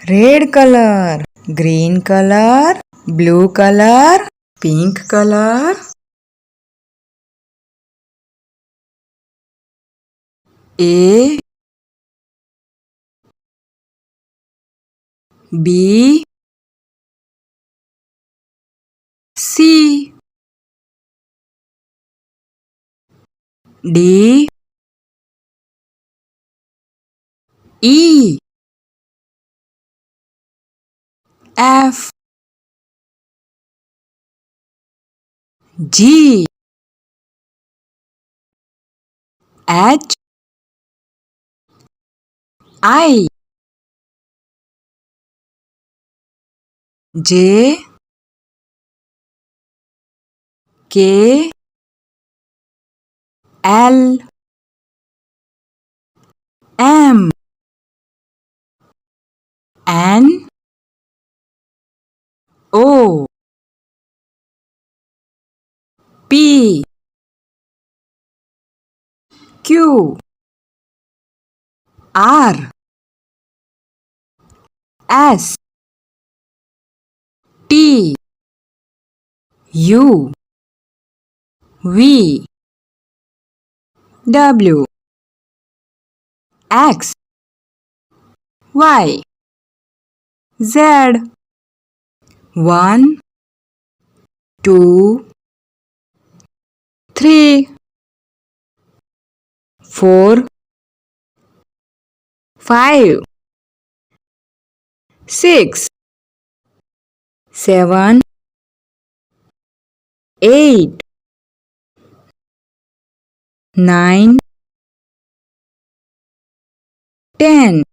Red color, green color, blue color, pink color. A, B, C, D, E, F, G, H, I, J, K, L, M, N, O, P, Q, R, S, T, U, V, W, X, Y, Z. 1, 2, 3, 4, 5, 6, 7, 8, 9, 10.